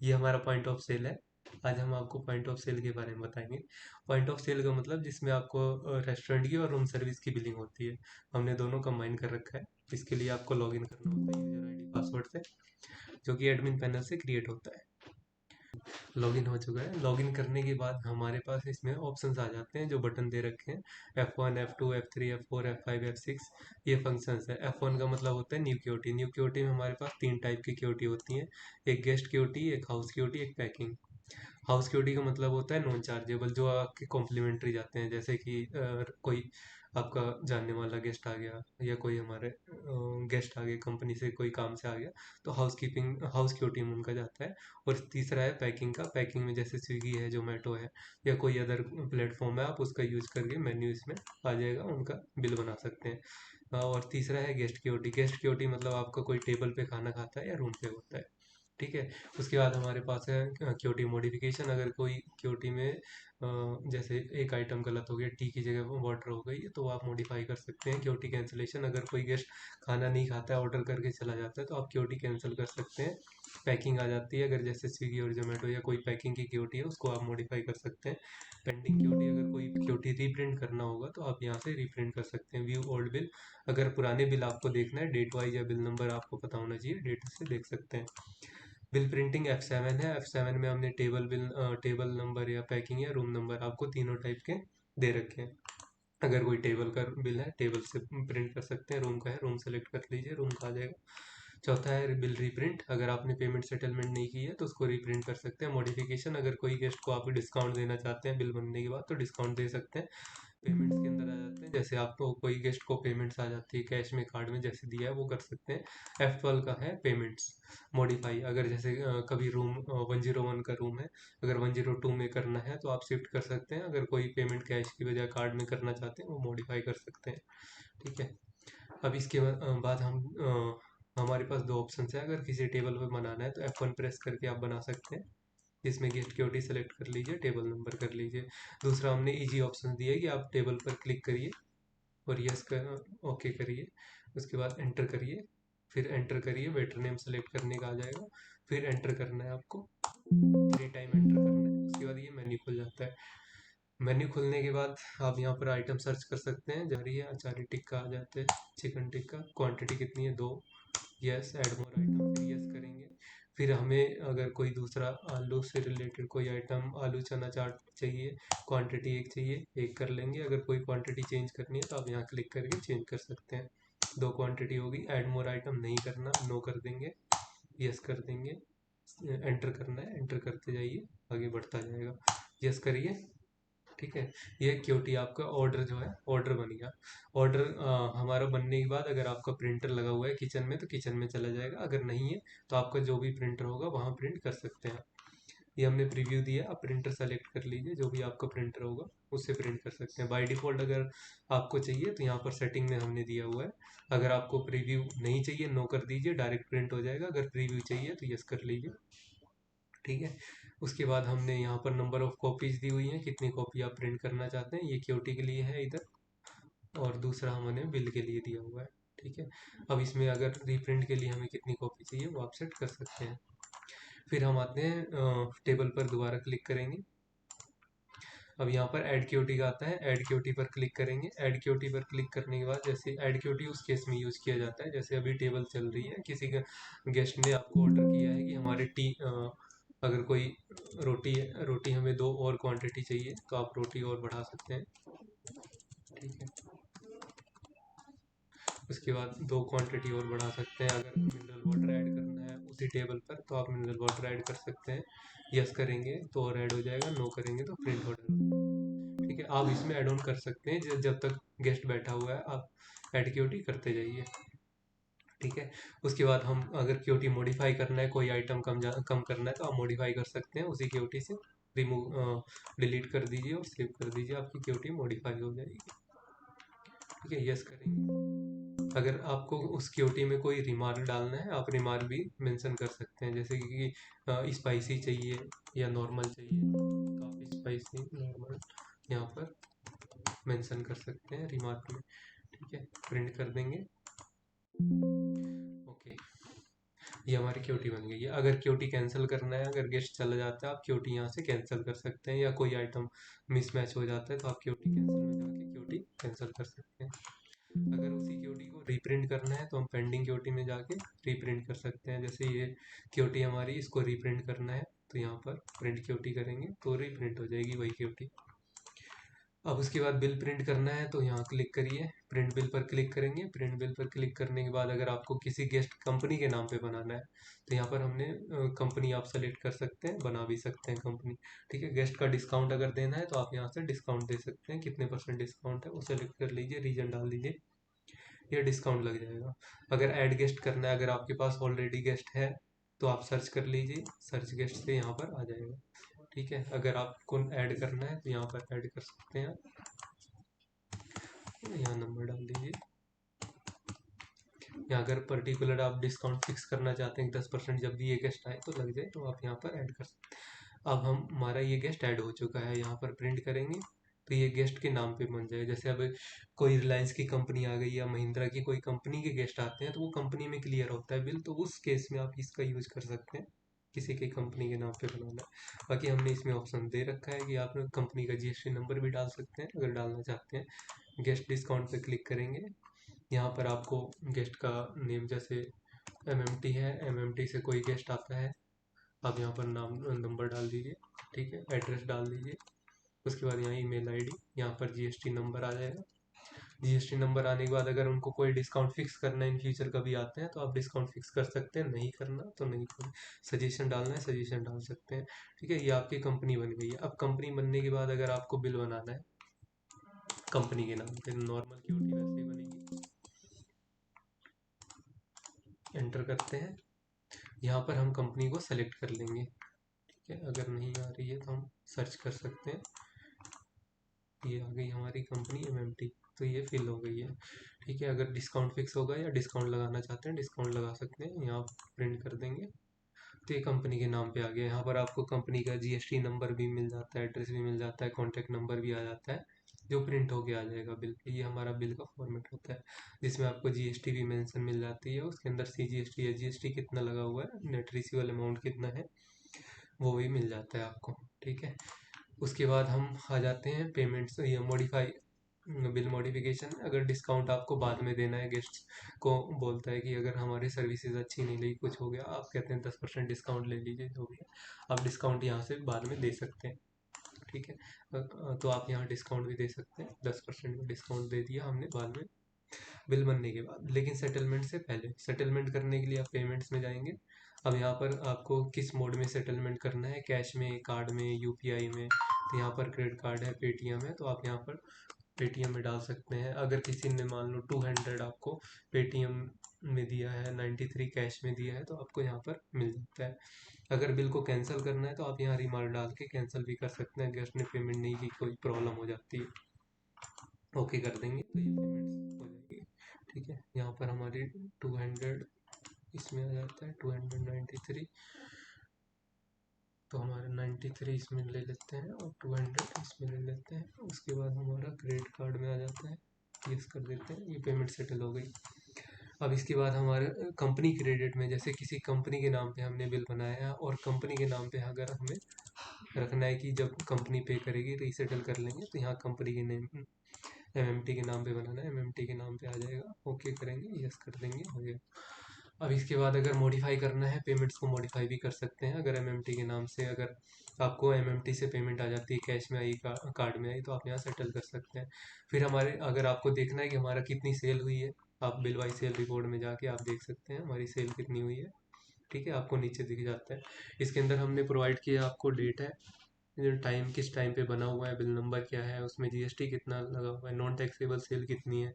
ये हमारा point of cell है। आज हम आपको पॉइंट ऑफ सेल के बारे में बताएंगे। पॉइंट ऑफ सेल का मतलब जिसमें आपको रेस्टोरेंट की और रूम सर्विस की बिलिंग होती है। हमने दोनों कंबाइन कर रखा है। इसके लिए आपको लॉगिन करना होता है यूजर आईडी पासवर्ड से, जो कि एडमिन पैनल से क्रिएट होता है। लॉगिन हो चुका है। लॉगिन करने के बाद हमारे पास इसमें ऑप्शंस आ जाते हैं जो बटन दे रखे हैं। F1, F2, F3, F4, F5, F6 ये फंक्शंस है। F1 का मतलब होता है न्यू क्यूटी। न्यू क्यूटी में हमारे पास 3 टाइप की क्यूटी होती हैं। एक गेस्ट क्यूटी, एक हाउस क्यूटी, एक पैकिंग। हाउस क्यूटी का मतलब होता है नॉन चार्जेबल, जो आपके कॉम्प्लीमेंट्री जाते हैं, जैसे कि कोई आपका जानने वाला गेस्ट आ गया या कोई हमारे गेस्ट आ गए कंपनी से, कोई काम से आ गया, तो हाउस क्यूटी में उनका जाता है। और तीसरा है पैकिंग का। पैकिंग में जैसे स्विगी है, जोमेटो है या कोई अदर प्लेटफॉर्म है, आप उसका यूज करके मेन्यू इसमें आ जाएगा, उनका बिल बना सकते हैं। और तीसरा है गेस्ट क्यूटी। गेस्ट क्यूटी मतलब आपका कोई टेबल पे खाना खाता है या रूम पे होता है। ठीक है। उसके बाद हमारे पास है क्यूटी मॉडिफिकेशन। अगर कोई क्यूटी में जैसे एक आइटम गलत हो गया, टी की जगह वाटर हो गई, तो आप मॉडिफाई कर सकते हैं। क्यूटी कैंसिलेशन, अगर कोई गेस्ट खाना नहीं खाता है, ऑर्डर करके चला जाता है, तो आप क्यूटी कैंसिल कर सकते हैं। पैकिंग आ जाती है, अगर जैसे स्विगी और जोमेटो या कोई पैकिंग की क्यूटी है, उसको आप मॉडिफाई कर सकते हैं। पेंडिंग क्यूटी, अगर कोई क्यूटी रीप्रिंट करना होगा तो आप यहाँ से रीप्रिंट कर सकते हैं। व्यू ओल्ड बिल, अगर पुराने बिल आपको देखना है, डेट वाइज या बिल नंबर आपको पता होना चाहिए, डेट से देख सकते हैं। बिल प्रिंटिंग F7 है। F7 में हमने टेबल नंबर या पैकिंग या रूम नंबर आपको तीनों टाइप के दे रखे हैं। अगर कोई टेबल का बिल है, टेबल से प्रिंट कर सकते हैं। रूम का है, रूम सेलेक्ट कर लीजिए, रूम का आ जाएगा। चौथा है बिल रीप्रिंट। अगर आपने पेमेंट सेटलमेंट नहीं की है तो उसको रीप्रिंट कर सकते हैं। मॉडिफिकेशन, अगर कोई गेस्ट को आप डिस्काउंट देना चाहते हैं बिल बनने के बाद, तो डिस्काउंट दे सकते हैं। पेमेंट्स के अंदर आ जाते हैं, जैसे आपको कोई गेस्ट को पेमेंट्स आ जाती है कैश में, कार्ड में जैसे दिया है वो कर सकते हैं। F12 का है पेमेंट्स मॉडिफाई। अगर जैसे कभी रूम 101 का रूम है, अगर 102 में करना है तो आप शिफ्ट कर सकते हैं। अगर कोई पेमेंट कैश की बजाय कार्ड में करना चाहते हैं, वो मॉडिफाई कर सकते हैं। ठीक है। अब इसके बाद हमारे पास दो ऑप्शन है। अगर किसी टेबल पे बनाना है तो F1 प्रेस करके आप बना सकते हैं, जिसमें गेस्ट क्यूटी सेलेक्ट कर लीजिए, टेबल नंबर कर लीजिए। दूसरा हमने इजी ऑप्शन दिया है कि आप टेबल पर क्लिक करिए और यस कर ओके करिए, उसके बाद एंटर करिए, फिर एंटर करिए, वेटर नेम सेलेक्ट करने का आ जाएगा, फिर एंटर करना है आपको, 3 टाइम एंटर करना है, उसके बाद ये मेन्यू खुल जाता है। मेन्यू खुलने के बाद आप यहाँ पर आइटम सर्च कर सकते हैं। जरिए अचारी टिक्का आ जाते हैं, चिकन टिक्का, क्वांटिटी कितनी है, 2, यस, ऐड मोर आइटम, फिर यस करेंगे। फिर हमें अगर कोई दूसरा आलू से रिलेटेड कोई आइटम, आलू चना चाट चाहिए, क्वांटिटी 1 चाहिए, 1 कर लेंगे। अगर कोई क्वांटिटी चेंज करनी है तो आप यहाँ क्लिक करके चेंज कर सकते हैं। 2 क्वांटिटी होगी। ऐड मोर आइटम नहीं करना, नो कर देंगे, यस कर देंगे, एंटर करना है, एंटर करते जाइए, आगे बढ़ता जाएगा, यस करिए। ठीक है। ये क्यूटी आपका ऑर्डर जो है, ऑर्डर बन गया। ऑर्डर हमारा बनने के बाद अगर आपका प्रिंटर लगा हुआ है किचन में तो किचन में चला जाएगा, अगर नहीं है तो आपका जो भी प्रिंटर होगा वहाँ प्रिंट कर सकते हैं। ये हमने प्रीव्यू दिया, आप प्रिंटर सेलेक्ट कर लीजिए, जो भी आपका प्रिंटर होगा उससे प्रिंट कर सकते हैं। बाय डिफ़ॉल्ट अगर आपको चाहिए तो यहाँ पर सेटिंग में हमने दिया हुआ है, अगर आपको प्रीव्यू नहीं चाहिए, नो कर दीजिए, डायरेक्ट प्रिंट हो जाएगा। अगर प्रीव्यू चाहिए तो यस कर लीजिए। ठीक है। उसके बाद हमने यहाँ पर नंबर ऑफ कॉपीज दी हुई है, कितनी कॉपी आप प्रिंट करना चाहते हैं, ये क्यूटी के लिए है इधर, और दूसरा हमने बिल के लिए दिया हुआ है। ठीक है। अब इसमें अगर रीप्रिंट के लिए हमें कितनी कॉपी चाहिए वो आप सेट कर सकते हैं। फिर हम आते हैं टेबल पर, दोबारा क्लिक करेंगे। अब यहाँ पर ऐड क्यूटी का आता है, ऐड क्यूटी पर क्लिक करेंगे। ऐड क्यूटी पर क्लिक करने के बाद, जैसे ऐड क्यूटी उस केस में यूज़ किया जाता है जैसे अभी टेबल चल रही है, किसी का गेस्ट ने आपको ऑर्डर किया है कि हमारे अगर कोई रोटी हमें 2 और क्वांटिटी चाहिए तो आप रोटी और बढ़ा सकते हैं। ठीक है। उसके बाद 2 क्वांटिटी और बढ़ा सकते हैं। अगर मिनरल वाटर ऐड करना है उसी टेबल पर तो आप मिनरल वाटर ऐड कर सकते हैं। यस करेंगे तो और ऐड हो जाएगा, नो करेंगे तो प्रिंट ऑर्डर। ठीक है। आप इसमें ऐड ऑन कर सकते हैं, जब तक गेस्ट बैठा हुआ है आप ऐड क्यूटी करते जाइए। ठीक है। उसके बाद हम अगर क्यूटी मॉडिफाई करना है, कोई आइटम कम करना है तो आप मॉडिफाई कर सकते हैं उसी क्यूटी से। डिलीट कर दीजिए और सेव कर दीजिए, आपकी क्यूटी मॉडिफाई हो जाएगी। ठीक है। यस करेंगे। अगर आपको उस क्यूटी में कोई रिमार्क डालना है, आप रिमार्क भी मेंशन कर सकते हैं, जैसे कि स्पाइसी चाहिए या नॉर्मल चाहिए, तो आप स्पाइसी नॉर्मल यहाँ पर मेंशन कर सकते हैं रिमार्क में। ठीक है। प्रिंट कर देंगे। ओके। ये हमारी क्यूटी बन गई है। अगर क्यूटी कैंसिल करना है, अगर गेस्ट चला जाता है, आप क्यूटी यहाँ से कैंसिल कर सकते हैं, या कोई आइटम मिसमैच हो जाता है तो आप क्यूटी कैंसिल में जाके क्यूटी कैंसिल कर सकते हैं। अगर उसी क्यूटी को रीप्रिंट करना है तो हम पेंडिंग क्यूटी में जाके रीप्रिंट कर सकते हैं। जैसे ये क्यूटी हमारी, इसको रीप्रिंट करना है तो यहाँ पर प्रिंट क्यूटी करेंगे तो रीप्रिंट हो जाएगी वही क्यूटी। अब उसके बाद बिल प्रिंट करना है तो यहाँ क्लिक करिए, प्रिंट बिल पर क्लिक करेंगे। प्रिंट बिल पर क्लिक करने के बाद अगर आपको किसी गेस्ट कंपनी के नाम पे बनाना है तो यहाँ पर हमने कंपनी आप सेलेक्ट कर सकते हैं, बना भी सकते हैं कंपनी। ठीक है, गेस्ट का डिस्काउंट अगर देना है तो आप यहाँ से डिस्काउंट दे सकते हैं, कितने % डिस्काउंट है वो सेलेक्ट कर लीजिए, रीजन डाल दीजिए, ये डिस्काउंट लग जाएगा। अगर ऐड गेस्ट करना है, अगर आपके पास ऑलरेडी गेस्ट है तो आप सर्च कर लीजिए, सर्च गेस्ट से यहाँ पर आ जाएगा। ठीक है, अगर आपको ऐड करना है तो यहाँ पर ऐड कर सकते हैं, यहाँ नंबर डाल दीजिए। यहाँ अगर पर्टिकुलर आप डिस्काउंट फिक्स करना चाहते हैं 10% जब भी ये गेस्ट आए तो लग जाए, तो आप यहाँ पर ऐड कर सकते हैं। अब हमारा ये गेस्ट ऐड हो चुका है, यहाँ पर प्रिंट करेंगे तो ये गेस्ट के नाम पे बन जाए। जैसे अब कोई रिलायंस की कंपनी आ गई या महिंद्रा की कोई कंपनी के गेस्ट आते हैं तो वो कंपनी में क्लियर होता है बिल, तो उस केस में आप इसका यूज कर सकते हैं, किसी की कंपनी के नाम पे बनाना है। बाकी हमने इसमें ऑप्शन दे रखा है कि आप कंपनी का जीएसटी नंबर भी डाल सकते हैं अगर डालना चाहते हैं। गेस्ट डिस्काउंट पे क्लिक करेंगे, यहाँ पर आपको गेस्ट का नेम, जैसे एमएमटी है, एमएमटी से कोई गेस्ट आता है, आप यहाँ पर नाम नंबर डाल दीजिए। ठीक है, एड्रेस डाल दीजिए। उसके बाद यहाँ ईमेल आईडी, यहाँ पर जीएसटी नंबर आ जाएगा। जीएसटी नंबर आने के बाद अगर उनको कोई डिस्काउंट फिक्स करना है, इन फ्यूचर कभी आते हैं तो आप डिस्काउंट फिक्स कर सकते हैं, नहीं करना तो नहीं कर, सजेशन डालना है सजेशन डाल सकते हैं। ठीक है, ये आपकी कंपनी बन गई है। अब कंपनी बनने के बाद अगर आपको बिल बनाना है कंपनी के नाम पे, नॉर्मल क्यूटी वैसे ही बनेगी। एंटर करते हैं, यहाँ पर हम कंपनी को सेलेक्ट कर लेंगे। ठीक है, अगर नहीं आ रही है तो हम सर्च कर सकते हैं। ये आ गई हमारी कंपनी एमएमटी, तो ये फिल हो गई है। ठीक है, अगर डिस्काउंट फिक्स होगा या डिस्काउंट लगाना चाहते हैं डिस्काउंट लगा सकते हैं, यहाँ प्रिंट कर देंगे तो ये कंपनी के नाम पे आ गया। यहाँ पर आपको कंपनी का जीएसटी नंबर भी मिल जाता है, एड्रेस भी मिल जाता है, कॉन्टैक्ट नंबर भी आ जाता है, जो प्रिंट होके आ जाएगा बिल पे। ये हमारा बिल का फॉर्मेट होता है, जिसमें आपको जीएसटी भी मेंशन मिल जाती है, उसके अंदर सीजीएसटी है, जीएसटी कितना लगा हुआ है, नेट रिसीवेबल अमाउंट कितना है वो भी मिल जाता है आपको। ठीक है, उसके बाद हम आ जाते हैं पेमेंट्स, ये मॉडिफाई बिल मॉडिफिकेशन। अगर डिस्काउंट आपको बाद में देना है, गेस्ट को बोलता है कि अगर हमारी सर्विसेज अच्छी नहीं लगी, कुछ हो गया, आप कहते हैं 10% डिस्काउंट ले लीजिए, जो भी है आप डिस्काउंट यहाँ से बाद में दे सकते हैं। ठीक है, तो आप यहाँ डिस्काउंट भी दे सकते हैं, 10% का डिस्काउंट दे दिया हमने बाद में बिल बनने के बाद। लेकिन सेटलमेंट से पहले, सेटलमेंट करने के लिए आप पेमेंट्स में जाएंगे। अब यहाँ पर आपको किस मोड में सेटलमेंट करना है, कैश में, कार्ड में, यूपीआई में, तो यहाँ पर क्रेडिट कार्ड है, पेटीएम है, तो आप यहाँ पर पेटीएम में डाल सकते हैं। अगर किसी ने मान लो 200 आपको पेटीएम में दिया है, 93 कैश में दिया है, तो आपको यहाँ पर मिल जाता है। अगर बिल को कैंसिल करना है तो आप यहाँ रिमार्क डाल के कैंसिल भी कर सकते हैं, गेस्ट ने पेमेंट नहीं की, कोई प्रॉब्लम हो जाती है, ओके कर देंगे तो ये पेमेंट्स हो जाएगी। ठीक है, यहाँ पर हमारी 200 इसमें आ जाता है, 293, तो हमारे 93 इसमें ले लेते हैं और 200 इसमें ले लेते हैं। उसके बाद हमारा क्रेडिट कार्ड में आ जाता है, यस कर देते हैं, ये पेमेंट सेटल हो गई। अब इसके बाद हमारे कंपनी क्रेडिट में, जैसे किसी कंपनी के नाम पे हमने बिल बनाया है और कंपनी के नाम पे अगर हमें रखना है कि जब कंपनी पे करेगी रीसेटल कर लेंगे, तो यहाँ कंपनी के नेम एमएमटी के नाम पे बनाना है, एमएमटी के नाम पे आ जाएगा, ओके करेंगे, यस कर देंगे, हो गया। अब इसके बाद अगर मॉडिफाई करना है, पेमेंट्स को मॉडिफाई भी कर सकते हैं। अगर एमएमटी के नाम से, अगर आपको एमएमटी से पेमेंट आ जाती है, कैश में आई, कार्ड में आई, तो आप यहाँ सेटल कर सकते हैं। फिर हमारे, अगर आपको देखना है कि हमारा कितनी सेल हुई है, आप बिल बाई सेल रिपोर्ट में जाके आप देख सकते हैं हमारी सेल कितनी हुई है। ठीक है, आपको नीचे दिख जाता है। इसके अंदर हमने प्रोवाइड किया आपको डेट है, टाइम किस टाइम पे बना हुआ है, बिल नंबर क्या है, उसमें जीएसटी कितना लगा हुआ है, नॉन टैक्सेबल सेल कितनी है,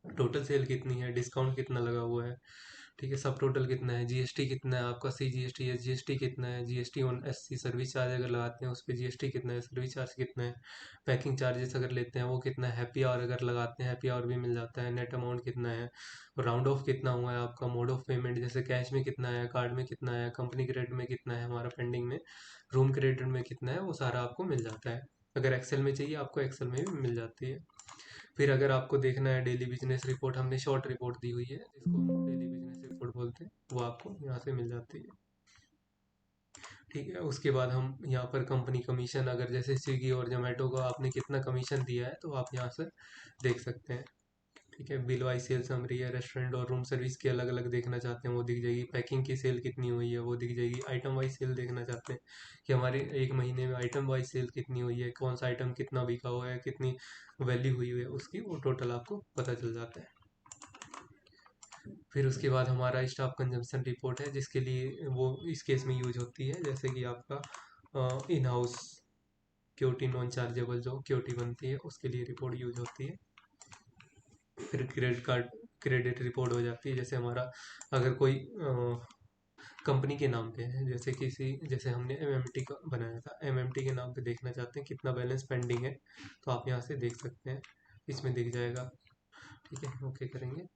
टोटल सेल कितनी है, डिस्काउंट कितना लगा हुआ है। ठीक है, सब टोटल कितना है, जीएसटी कितना है आपका, सीजीएसटी है, जीएसटी कितना है, GST on SC service charge अगर लगाते हैं उस पर जीएसटी कितना है, सर्विस चार्ज कितना है, पैकिंग चार्जेस अगर लेते हैं वो कितना है, हैप्पी आवर अगर लगाते हैं हैप्पी आवर भी मिल जाता है, नेट अमाउंट कितना है, राउंड ऑफ कितना हुआ है आपका, मोड ऑफ पेमेंट जैसे कैश में कितना है, कार्ड में कितना है, कंपनी क्रेडिट में कितना है हमारा पेंडिंग में, रूम क्रेडिट में कितना है, वो सारा आपको मिल जाता है। अगर एक्सेल में चाहिए आपको एक्सेल में भी मिल जाती है। फिर अगर आपको देखना है डेली बिजनेस रिपोर्ट, हमने शॉर्ट रिपोर्ट दी हुई है जिसको हम डेली बिजनेस रिपोर्ट बोलते हैं, वो आपको यहाँ से मिल जाती है। ठीक है, उसके बाद हम यहाँ पर कंपनी कमीशन, अगर जैसे स्विगी और जोमेटो को आपने कितना कमीशन दिया है तो आप यहाँ से देख सकते हैं। ठीक है, बिल वाइज सेल समरी है, रेस्टोरेंट और रूम सर्विस की अलग अलग देखना चाहते हैं वो दिख जाएगी, पैकिंग की सेल कितनी हुई है वो दिख जाएगी, आइटम वाइज सेल देखना चाहते हैं कि हमारे एक महीने में आइटम वाइज सेल कितनी हुई है, कौन सा आइटम कितना बिका हुआ है, कितनी वैल्यू हुई है उसकी, वो टोटल आपको पता चल जाता है। फिर उसके बाद हमारा स्टाफ कंजम्पशन रिपोर्ट है, जिसके लिए वो इस केस में यूज होती है जैसे कि आपका in house QT non chargeable जो क्यूटी बनती है उसके लिए रिपोर्ट यूज होती है। फिर क्रेडिट कार्ड क्रेडिट रिपोर्ट हो जाती है, जैसे हमारा अगर कोई कंपनी के नाम पे है, जैसे हमने एमएमटी का बनाया था, एमएमटी के नाम पे देखना चाहते हैं कितना बैलेंस पेंडिंग है, तो आप यहाँ से देख सकते हैं, इसमें दिख जाएगा। ठीक है, ओके करेंगे।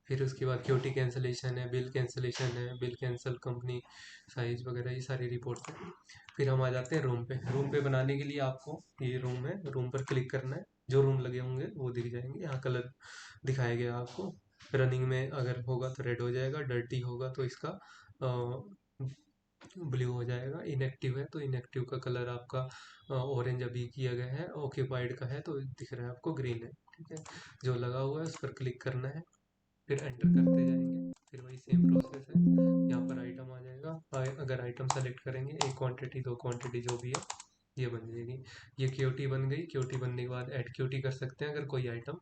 फिर उसके बाद क्यूटी कैंसलेशन है, बिल कैंसलेशन है, बिल कैंसिल, कंपनी साइज वगैरह, ये सारी रिपोर्ट्स हैं। फिर हम आ जाते हैं रूम पे। रूम पे बनाने के लिए आपको ये रूम है, रूम पर क्लिक करना है, जो रूम लगे होंगे वो दिख जाएंगे, यहाँ कलर दिखाया गया आपको। रनिंग में अगर होगा तो रेड हो जाएगा, डर्टी होगा तो इसका ब्लू हो जाएगा, इनएक्टिव है तो इनएक्टिव का कलर आपका ऑरेंज अभी किया गया है, ऑक्यूपाइड का है तो दिख रहा है आपको ग्रीन है। ठीक है, जो लगा हुआ है उस पर क्लिक करना है, फिर एंटर करते जाएंगे, फिर वही सेम प्रोसेस है, यहाँ पर आइटम आ जाएगा, अगर आइटम सेलेक्ट करेंगे, एक क्वांटिटी दो क्वांटिटी जो भी है ये बन जाएगी। ये क्यूटी बन गई, क्यूटी बनने के बाद ऐड क्यूटी कर सकते हैं अगर कोई आइटम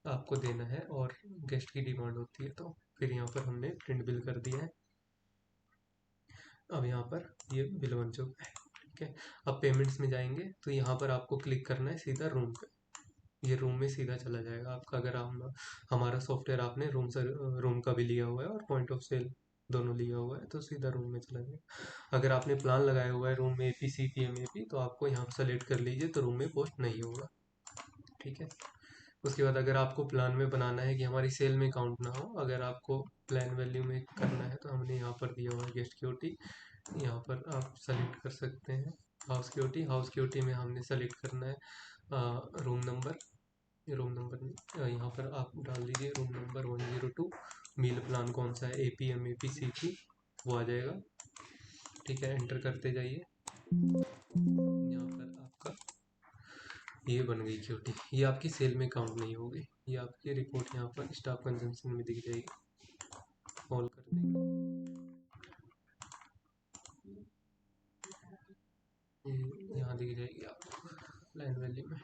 आपको देना है और गेस्ट की डिमांड होती है तो। फिर यहाँ पर हमने प्रिंट बिल कर दिया है, अब यहाँ पर ये बिल बन चुका है। ठीक है, अब पेमेंट्स में जाएंगे तो यहाँ पर आपको क्लिक करना है सीधा रूम पे, ये रूम में सीधा चला जाएगा आपका। अगर हम हमारा सॉफ्टवेयर आपने रूम का भी लिया हुआ है और पॉइंट ऑफ सेल दोनों लिया हुआ है तो सीधा रूम में चला जाएगा। अगर आपने प्लान लगाया हुआ है रूम में एपी सीपीएम एपी तो आपको यहाँ सेलेक्ट कर लीजिए तो रूम में पोस्ट नहीं होगा। ठीक है, उसके बाद अगर आपको प्लान में बनाना है कि हमारी सेल में काउंट ना हो, अगर आपको प्लान वैल्यू में करना है तो हमने यहाँ पर दिया हुआ है गेस्ट क्यूटी, यहाँ पर आप सेलेक्ट कर सकते हैं हाउस क्यूटी में हमने सेलेक्ट करना है रूम नंबर, रूम नंबर यहाँ पर आप डाल दीजिए रूम नंबर 102, मील प्लान कौन सा है एपीएम एपीसीपी वो आ जाएगा। ठीक है, एंटर करते जाइए, यहाँ पर आपका ये बन गई क्यूटी, ये आपकी सेल में काउंट नहीं होगी, ये आपकी रिपोर्ट यहाँ पर स्टाफ कंजम्पशन में दिख जाएगी। ऑल कर देंगे, यहाँ दिख जाएगी आपको लाइन वैल्यू में,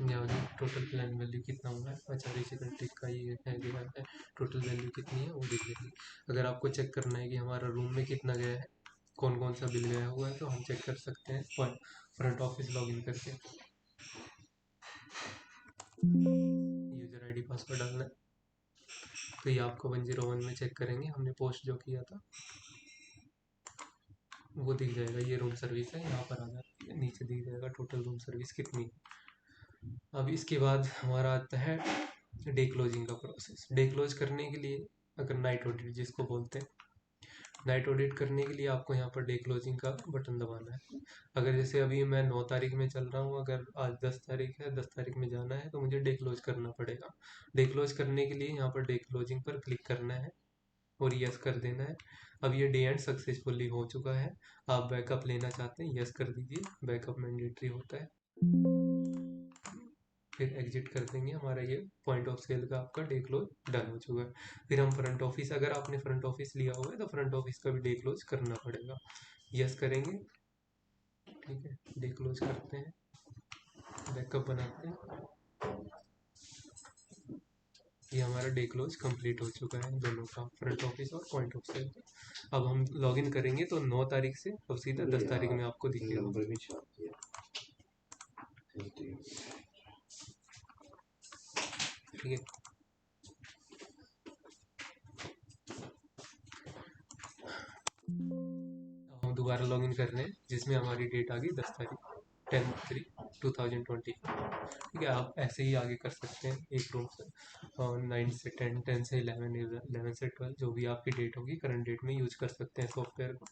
यहाँ की टोटल प्लान वैल्यू कितना हुआ है, अच्छा बेसिक का ये है दिया है, टोटल वैल्यू कितनी है वो दिख जाएगी। अगर आपको चेक करना है कि हमारा रूम में कितना गया है, कौन कौन सा बिल गया हुआ है, तो हम चेक कर सकते हैं फ्रंट ऑफिस लॉगिन करके। यूजर आईडी पासवर्ड डालना है, तो ये आपको 101 में चेक करेंगे, हमने पोस्ट जो किया था वो दिख जाएगा, ये रूम सर्विस है, यहाँ पर आ जाती है, नीचे दिख जाएगा टोटल रूम सर्विस कितनी। अब इसके बाद हमारा आता है डे क्लोजिंग का प्रोसेस। डे क्लोज करने के लिए, अगर नाइट ऑडिट जिसको बोलते हैं, नाइट ऑडिट करने के लिए आपको यहाँ पर डे क्लोजिंग का बटन दबाना है। अगर जैसे अभी मैं 9 तारीख में चल रहा हूँ, अगर आज 10 तारीख है, 10 तारीख में जाना है तो मुझे डे क्लोज करना पड़ेगा। डे क्लोज करने के लिए यहाँ पर डे क्लोजिंग पर क्लिक करना है और यस कर देना है। अब ये डे एंड सक्सेसफुली हो चुका है, आप बैकअप लेना चाहते हैं यस कर दीजिए, बैकअप मैंडेटरी होता है, फिर एग्जिट कर देंगे, हमारा ये पॉइंट ऑफ सेल का आपका डे क्लोज डन हो चुका है। फिर हम फ्रंट ऑफिस, अगर आपने फ्रंट ऑफिस लिया हुआ है तो फ्रंट ऑफिस का भी डे क्लोज करना पड़ेगा, यस करेंगे। ठीक है, डे क्लोज करते हैं, बैकअप बनाते हैं, ये हमारा डे क्लोज कंप्लीट हो चुका है दोनों का, फ्रंट ऑफिस और पॉइंट ऑफ सेल। अब हम लॉगिन करेंगे तो 9 तारीख से और सीधा 10 तारीख में आपको दिखेगा। ठीक है, हम दोबारा लॉगिन कर रहे हैं जिसमें हमारी डेट आ गई 10 तारीख 10/3/2020। ठीक है, आप ऐसे ही आगे कर सकते हैं एक रूम से, और 9 से 10, 10 से 11, 11 से 12, जो भी आपकी डेट होगी करंट डेट में यूज कर सकते हैं सॉफ्टवेयर को।